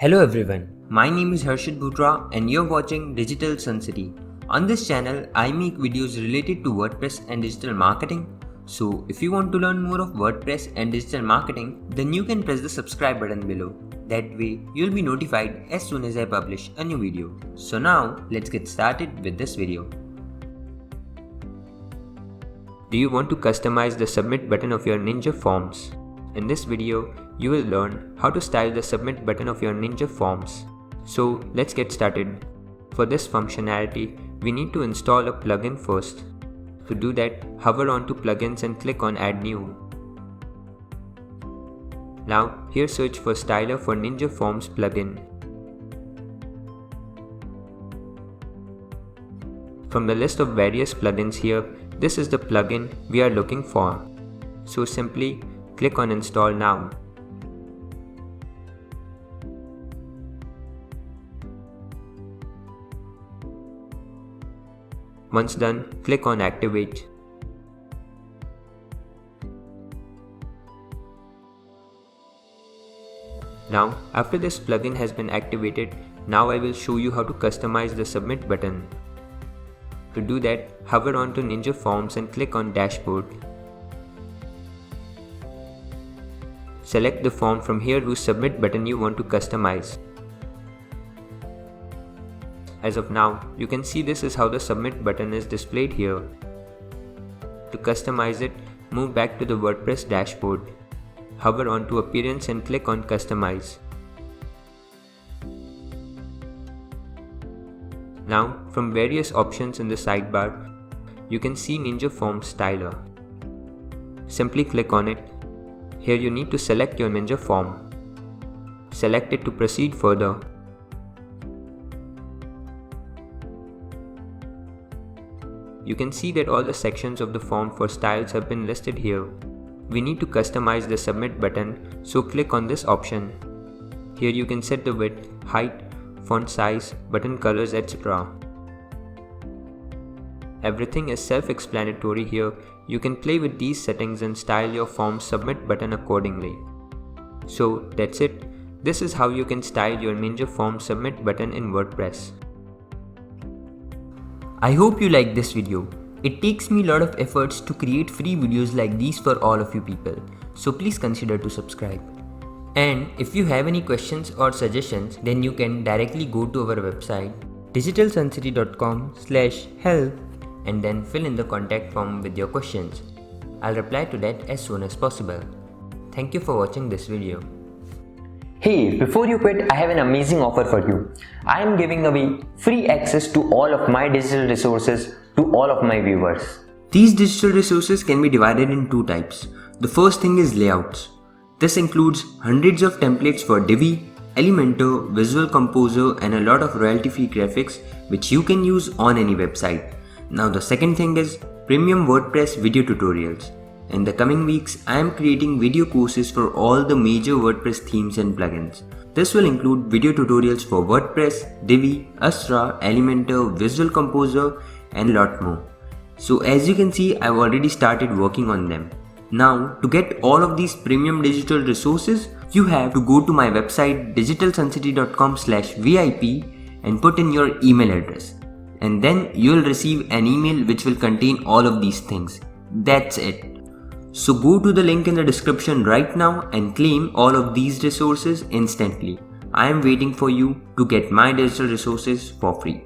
Hello everyone, my name is Harshit Bhutra and you're watching Digital Sun City. On this channel, I make videos related to WordPress and digital marketing. So if you want to learn more of WordPress and digital marketing, then you can press the subscribe button below. That way, you'll be notified as soon as I publish a new video. So now, let's get started with this video. Do you want to customize the submit button of your Ninja forms? In this video, you will learn how to style the submit button of your Ninja forms. So let's get started. For this functionality, we need to install a plugin first. To do that, hover onto plugins and click on add new. Now here search for styler for Ninja forms plugin. From the list of various plugins here, this is the plugin we are looking for. So simply click on install now. Once done, click on activate. Now, after this plugin has been activated, now I will show you how to customize the submit button. To do that, hover onto Ninja forms and click on dashboard. Select the form from here whose submit button you want to customize. As of now, you can see this is how the submit button is displayed here. To customize it, move back to the WordPress dashboard. Hover onto appearance and click on customize. Now, from various options in the sidebar, you can see Ninja Forms Styler. Simply click on it. Here you need to select your Ninja form. Select it to proceed further. You can see that all the sections of the form for styles have been listed here. We need to customize the submit button, so click on this option. Here you can set the width, height, font size, button colors, etc. Everything is self-explanatory here. You can play with these settings and style your form's submit button accordingly. So that's it. This is how you can style your Ninja form submit button in WordPress. I hope you liked this video. It takes me a lot of efforts to create free videos like these for all of you people. So please consider to subscribe. And if you have any questions or suggestions, then you can directly go to our website digitalsuncity.com/help and then fill in the contact form with your questions. I'll reply to that as soon as possible. Thank you for watching this video. Hey, before you quit, I have an amazing offer for you. I am giving away free access to all of my digital resources to all of my viewers. These digital resources can be divided in two types. The first thing is layouts. This includes hundreds of templates for Divi, Elementor, Visual Composer and a lot of royalty-free graphics which you can use on any website. Now the second thing is premium WordPress video tutorials. In the coming weeks, I am creating video courses for all the major WordPress themes and plugins. This will include video tutorials for WordPress, Divi, Astra, Elementor, Visual Composer and a lot more. So as you can see, I've already started working on them. Now, to get all of these premium digital resources, you have to go to my website digitalsuncity.com/VIP and put in your email address. And then you'll receive an email which will contain all of these things. That's it. So go to the link in the description right now and claim all of these resources instantly. I am waiting for you to get my digital resources for free.